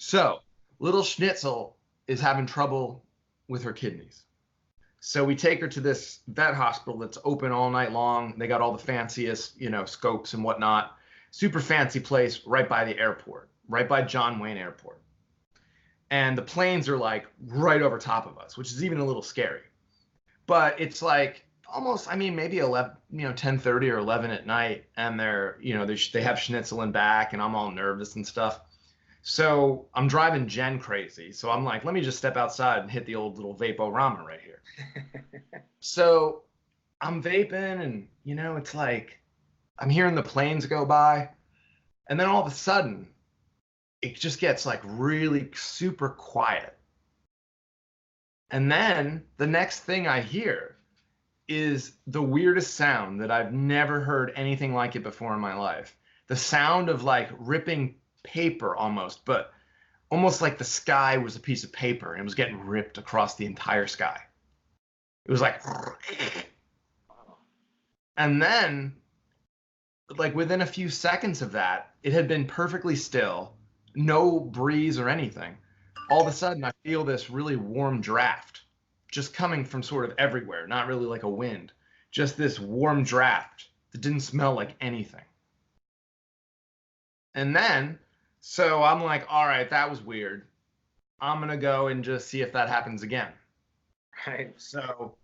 So little Schnitzel is having trouble with her kidneys. So we take her to this vet hospital that's open all night long. They got all the fanciest, scopes and whatnot. Super fancy place right by the airport, right by John Wayne Airport. And the planes are like right over top of us, which is even a little scary. But it's like almost, I mean, maybe 11, 10:30 or 11 at night, and they have Schnitzel in back, and I'm all nervous and stuff. So I'm driving Jen crazy. So I'm like, let me just step outside and hit the old little Vaporama right here. So I'm vaping, and it's like I'm hearing the planes go by, and then all of a sudden it just gets like really super quiet. And then the next thing I hear is the weirdest sound that I've never heard anything like it before in my life. The sound of like ripping paper almost, but almost like the sky was a piece of paper and it was getting ripped across the entire sky. It was like, and then like within a few seconds of that, it had been perfectly still, no breeze or anything. All of a sudden, I feel this really warm draft just coming from sort of everywhere, not really like a wind, just this warm draft that didn't smell like anything. And then, so I'm like, all right, that was weird. I'm going to go and just see if that happens again. Right. So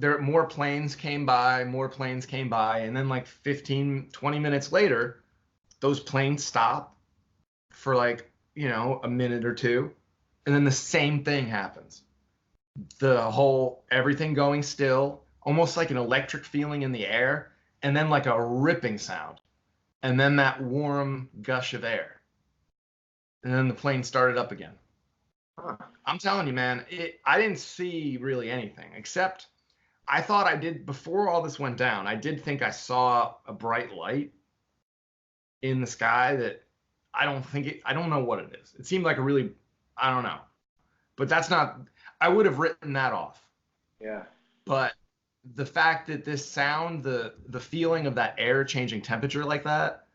more planes came by, and then like 15, 20 minutes later, those planes stop for like, a minute or two, and then the same thing happens. Everything going still, almost like an electric feeling in the air, and then like a ripping sound, and then that warm gush of air, and then the plane started up again. Huh. I'm telling you, man, I didn't see really anything except I thought I did before all this went down. I did think I saw a bright light in the sky that I don't know what it is. It seemed like I don't know, but that's not, I would have written that off. Yeah. But the fact that this sound, the feeling of that air changing temperature like that,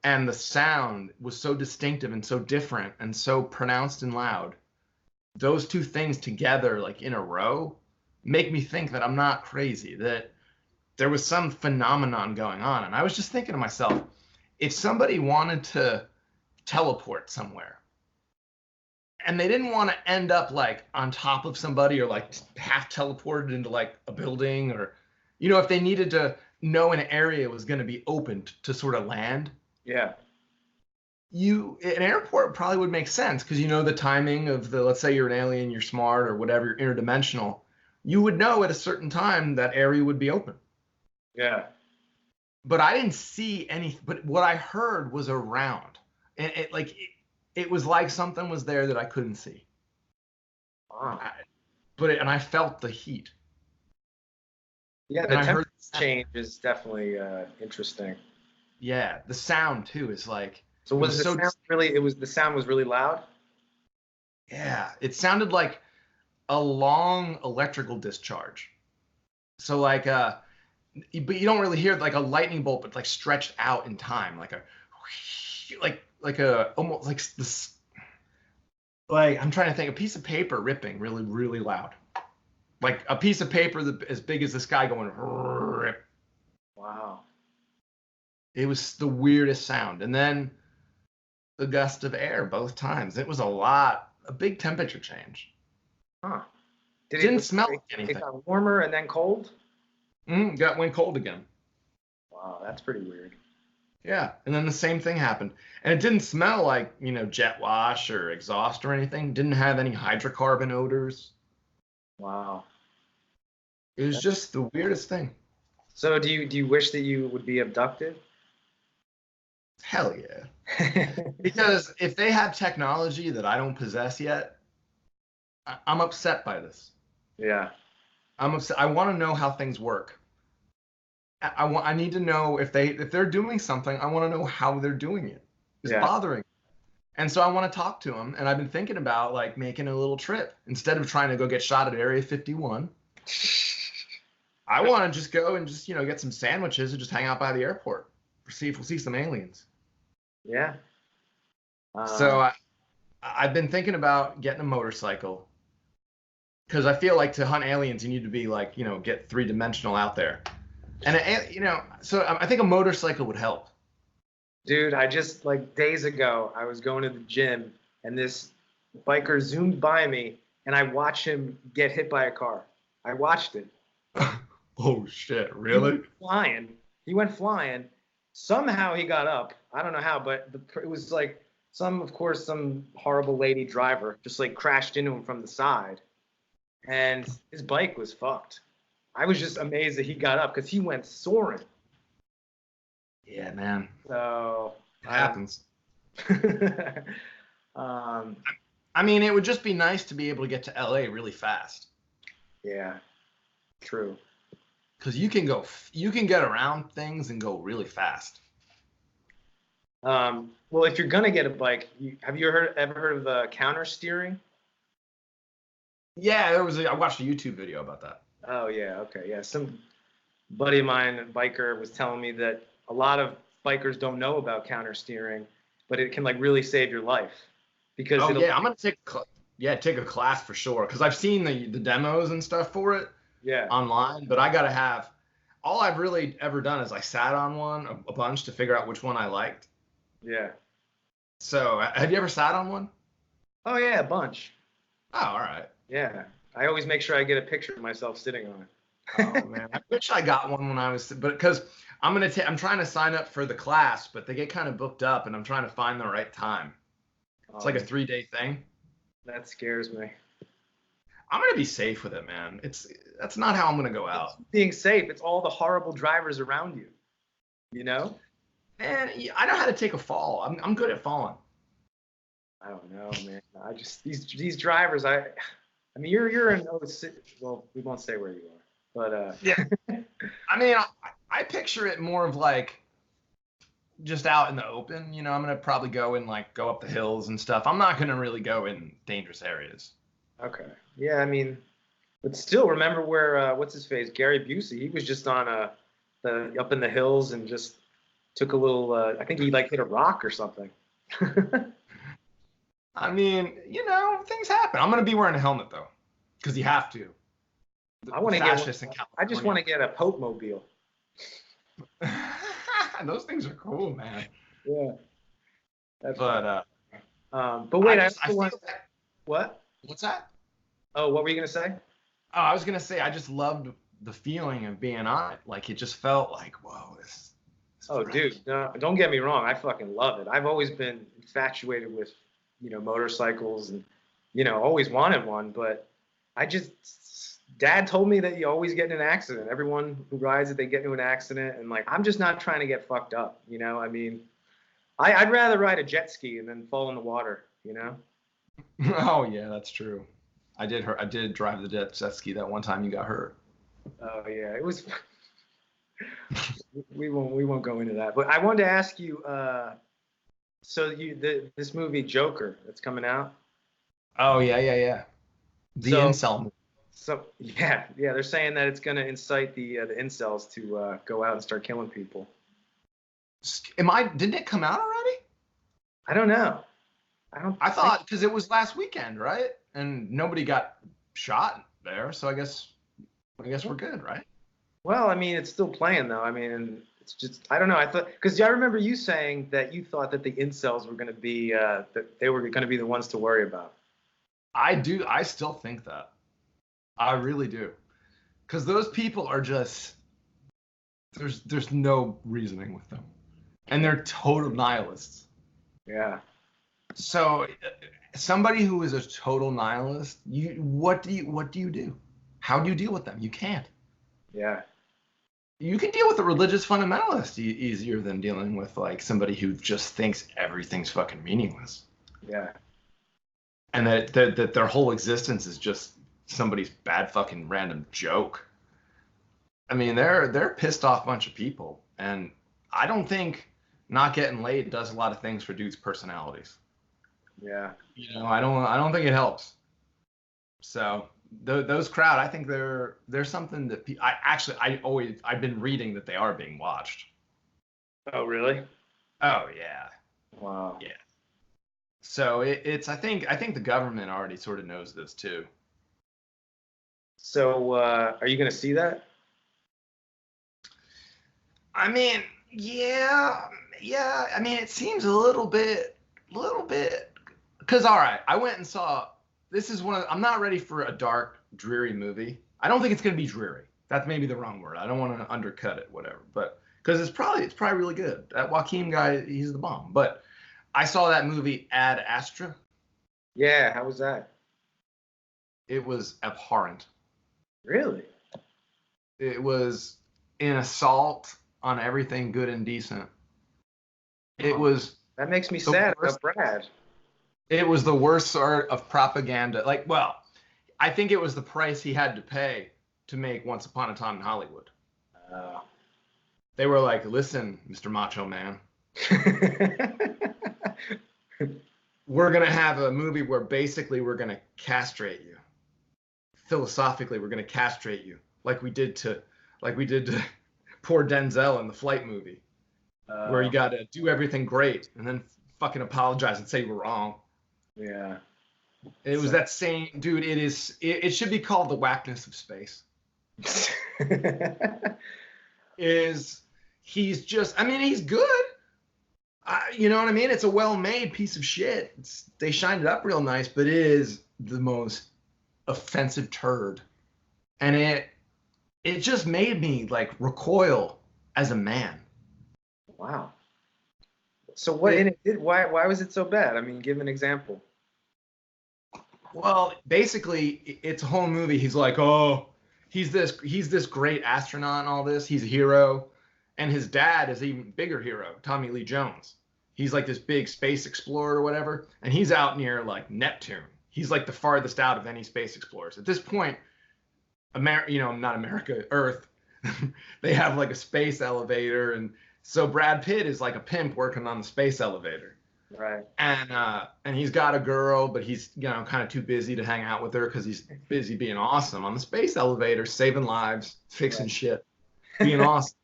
and the sound was so distinctive and so different and so pronounced and loud, those two things together, like in a row, make me think that I'm not crazy, that there was some phenomenon going on. And I was just thinking to myself, if somebody wanted to teleport somewhere and they didn't want to end up like on top of somebody or like half teleported into like a building, or if they needed to know an area was going to be opened to sort of land, Yeah. an airport probably would make sense because the timing of let's say you're an alien, you're smart or whatever, you're interdimensional, you would know at a certain time that area would be open. Yeah. But I didn't see any, but what I heard was around, and it was like something was there that I couldn't see. Wow. And I felt the heat. Yeah, the temperature change is definitely interesting. Yeah, the sound too is like. So was the sound really? The sound was really loud. Yeah, it sounded like a long electrical discharge. So like but you don't really hear like a lightning bolt, but like stretched out in time, like almost like this. Like I'm trying to think, a piece of paper ripping really, really loud, like a piece of paper as big as the sky going rip. Wow. It was the weirdest sound, and then the gust of air both times. It was a big temperature change. Huh. Didn't smell like anything. It got warmer and then cold? Went cold again. Wow, that's pretty weird. Yeah, and then the same thing happened. And it didn't smell like, jet wash or exhaust or anything. Didn't have any hydrocarbon odors. Wow. It was just the weirdest thing. So do you wish that you would be abducted? Hell yeah. Because if they have technology that I don't possess yet, I'm upset by this. Yeah. I'm upset. I want to know how things work. I need to know if they're doing something. I want to know how they're doing it. It's bothering me. And so I want to talk to them. And I've been thinking about like making a little trip instead of trying to go get shot at Area 51. I want to just go and just get some sandwiches and just hang out by the airport. See if we'll see some aliens. Yeah. So I've been thinking about getting a motorcycle because I feel like to hunt aliens, you need to be like, get three-dimensional out there. And, so I think a motorcycle would help. Dude, I just like days ago, I was going to the gym and this biker zoomed by me and I watched him get hit by a car. I watched it. Oh shit, He really? went flying. He went flying. Somehow he got up. I don't know how, but it was like of course, some horrible lady driver just like crashed into him from the side, and his bike was fucked. I was just amazed that he got up because he went soaring. Yeah, man. So It happens. um, I mean, it would just be nice to be able to get to LA really fast. yeah, true. Because you can get around things and go really fast. Well, if you're gonna get a bike, have you ever heard of counter steering? Yeah, I watched a YouTube video about that. Oh yeah, okay, yeah. Some buddy of mine, a biker, was telling me that a lot of bikers don't know about counter steering, but it can like really save your life because Oh yeah, I'm gonna take a class for sure because I've seen the demos and stuff for it yeah. online, but I gotta have. All I've really ever done is I sat on one a bunch to figure out which one I liked. Yeah. So have you ever sat on one? Oh yeah, a bunch. Oh, all right. Yeah. I always make sure I get a picture of myself sitting on it. Oh man, I wish I got one when I was, but because I'm trying to sign up for the class, but they get kind of booked up, and I'm trying to find the right time. It's like a 3-day thing. That scares me. I'm gonna be safe with it, man. That's not how I'm gonna go out. It's being safe. It's all the horrible drivers around you. You know? Man, I know how to take a fall. I'm good at falling. I don't know, man. I just these drivers. I mean, you're in well, we won't say where you are, but yeah. I mean, I picture it more of like just out in the open. I'm gonna probably go up the hills and stuff. I'm not gonna really go in dangerous areas. Okay. Yeah, I mean, but still, remember where what's his face, Gary Busey? He was just on up in the hills and just took a little. I think he like hit a rock or something. I mean, things happen. I'm gonna be wearing a helmet though, because you have to. I want to get. I just want to get a Pope mobile. Those things are cool, man. Yeah. But wait, I feel like, what? What's that? Oh, what were you gonna say? Oh, I was gonna say I just loved the feeling of being on it. Like it just felt like, whoa, this oh, dude, no, don't get me wrong. I fucking love it. I've always been infatuated with, motorcycles and, always wanted one. But Dad told me that you always get in an accident. Everyone who rides it, they get into an accident. And like, I'm just not trying to get fucked up. I mean, I'd rather ride a jet ski and then fall in the water, Oh yeah, that's true. I did drive the jet ski that one time you got hurt. Oh yeah, it was. we won't go into that. But I wanted to ask you. So this movie Joker that's coming out. Oh yeah. The incel movie. So yeah, they're saying that it's gonna incite the incels to go out and start killing people. Didn't it come out already? I don't know. I thought because it was last weekend, right? And nobody got shot there, so I guess we're good, right? Well, I mean, it's still playing though. I mean, it's just I don't know. I thought because I remember you saying that you thought that the incels were going to be that they were going to be the ones to worry about. I do. I still think that. I really do, because those people are just there's no reasoning with them, and they're total nihilists. Yeah. So somebody who is a total nihilist, what do you do? How do you deal with them? You can't. Yeah. You can deal with a religious fundamentalist easier than dealing with like somebody who just thinks everything's fucking meaningless. Yeah. And that their whole existence is just somebody's bad fucking random joke. I mean, they're a pissed off bunch of people, and I don't think not getting laid does a lot of things for dudes' personalities. Yeah. I don't think it helps. So those crowd, I think they're something that I've been reading that they are being watched. Oh really? Oh yeah. Wow. Yeah. So I think the government already sort of knows this too. So, are you gonna see that? I mean, yeah, yeah. I mean, it seems a little bit. Because all right, I went and saw. This is one of. I'm not ready for a dark, dreary movie. I don't think it's gonna be dreary. That's maybe the wrong word. I don't want to undercut it, whatever. But because it's probably really good. That Joaquin guy, he's the bomb. But I saw that movie Ad Astra. Yeah, how was that? It was abhorrent. Really? It was an assault on everything good and decent. It Oh, was that makes me the sad worst. about Brad. It was the worst sort of propaganda. Like, well, I think it was the price he had to pay to make Once Upon a Time in Hollywood. Uh, They were like, listen, Mr. Macho Man, we're going to have a movie where basically we're going to castrate you. Philosophically, we're going to castrate you like we did to poor Denzel in the Flight movie, where you uh, got to do everything great and then fucking apologize and say you were wrong. yeah. It was So, that same dude. It should be called the whackness of space. Is he's just, I mean, he's good. You know what I mean? It's a well-made piece of shit. They shined it up real nice, but it is the most offensive turd. And it just made me like recoil as a man. wow. So what in It it did? Why was it so bad? I mean, give an example. Well, basically, it's a whole movie. He's like, oh, he's this great astronaut and all this. He's a hero, and his dad is an even bigger hero, Tommy Lee Jones. He's like this big space explorer or whatever, and he's out near like Neptune. He's like the farthest out of any space explorers. At this point, not America, Earth, they have like a space elevator, and so Brad Pitt is like a pimp working on the space elevator. Right. And he's got a girl, but he's kind of too busy to hang out with her because he's busy being awesome on the space elevator, saving lives, fixing shit, being awesome.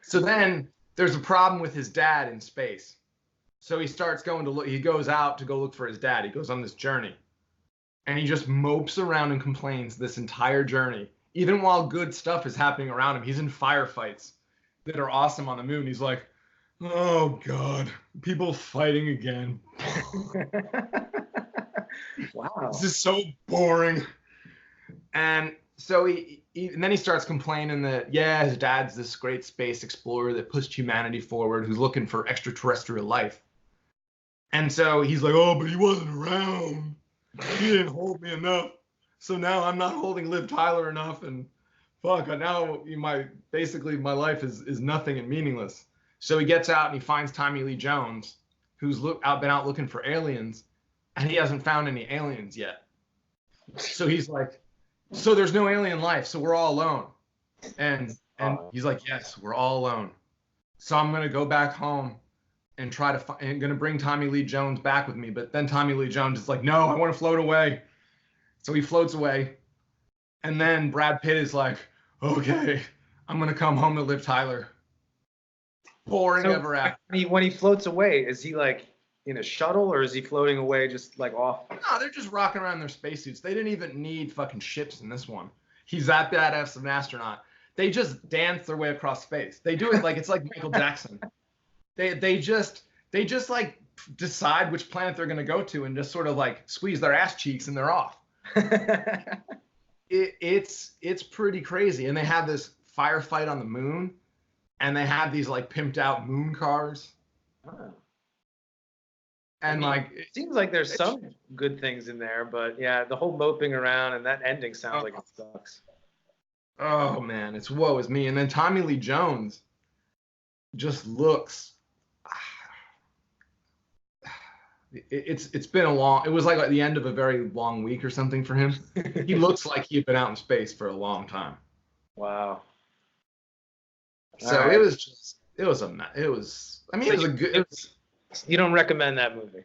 So then there's a problem with his dad in space. So he starts going to look. He goes out to go look for his dad. He goes on this journey, and he just mopes around and complains this entire journey. Even while good stuff is happening around him, he's in firefights that are awesome on the moon. He's like, oh God, people fighting again. Wow. This is so boring. And so and then he starts complaining that yeah, his dad's this great space explorer that pushed humanity forward, who's looking for extraterrestrial life. And so he's like, oh, but he wasn't around. He didn't hold me enough. So now I'm not holding Liv Tyler enough, and fuck, now basically my life is nothing and meaningless. So he gets out and he finds Tommy Lee Jones, who's been out looking for aliens, and he hasn't found any aliens yet. So he's like, so there's no alien life, so we're all alone. And he's like, yes, we're all alone. So I'm gonna go back home and and gonna bring Tommy Lee Jones back with me. But then Tommy Lee Jones is like, no, I want to float away. So he floats away, and then Brad Pitt is like, okay, I'm gonna come home to Liv Tyler. Boring So ever after. when he floats away, is he like in a shuttle or is he floating away just like off? No, they're just rocking around in their spacesuits. They didn't even need fucking ships in this one. He's that badass of an astronaut. They just dance their way across space. They do it like it's like Michael Jackson. They just like decide which planet they're gonna go to and just sort of like squeeze their ass cheeks and they're off. It's pretty crazy. And they have this firefight on the moon, and they have these like pimped out moon cars. Oh. And like it seems like there's some good things in there, but yeah, the whole moping around and that ending sounds like it sucks. Oh man, it's woe is me. And then Tommy Lee Jones just looks. It's been it was like at the end of a very long week or something for him. He looks like he had been out in space for a long time. Wow. So right. it was I mean, So it was a good. You don't recommend that movie?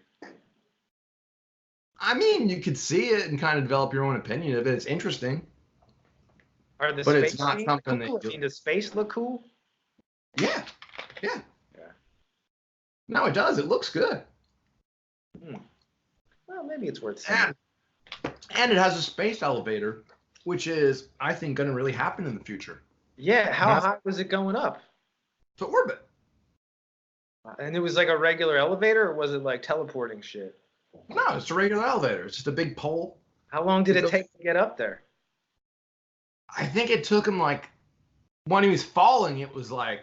I mean, you could see it and kind of develop your own opinion of it. It's interesting. Are the But space it's not scenes something cool? that I mean, does space look cool? Yeah. Yeah. No, it does. It looks good. Well, maybe it's worth seeing. And it has a space elevator, which is, I think, going to really happen in the future. Yeah, how high was it going up? To orbit. And it was like a regular elevator, or was it like teleporting shit? No, it's a regular elevator. It's just a big pole. How long did it take to get up there? I think it took him like, when he was falling, it was like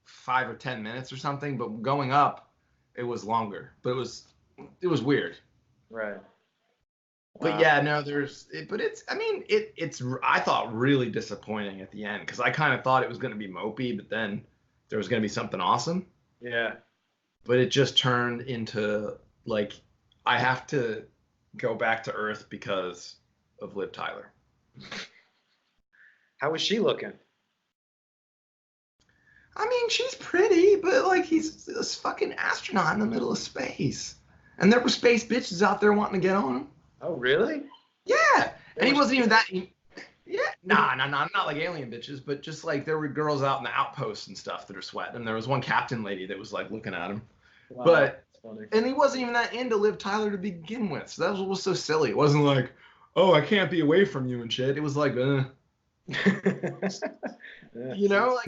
5 or 10 minutes or something. But going up, it was longer. But it was weird. Right. But Wow. yeah, no, it's I thought really disappointing at the end because I kind of thought it was going to be mopey, but then there was going to be something awesome. Yeah. But it just turned into like, I have to go back to Earth because of Liv Tyler. How was she looking? I mean, she's pretty, but like he's this fucking astronaut in the middle of space. And there were space bitches out there wanting to get on him. Oh, really? Yeah. And he wasn't even that. Yeah. Nah, not like alien bitches, but just like there were girls out in the outposts and stuff that are sweating. And there was one captain lady that was like looking at him. Wow, But, that's funny. and he wasn't even that into Liv Tyler to begin with. So that was what was so silly. It wasn't like, oh, I can't be away from you and shit. It was like, Yeah. you know, like.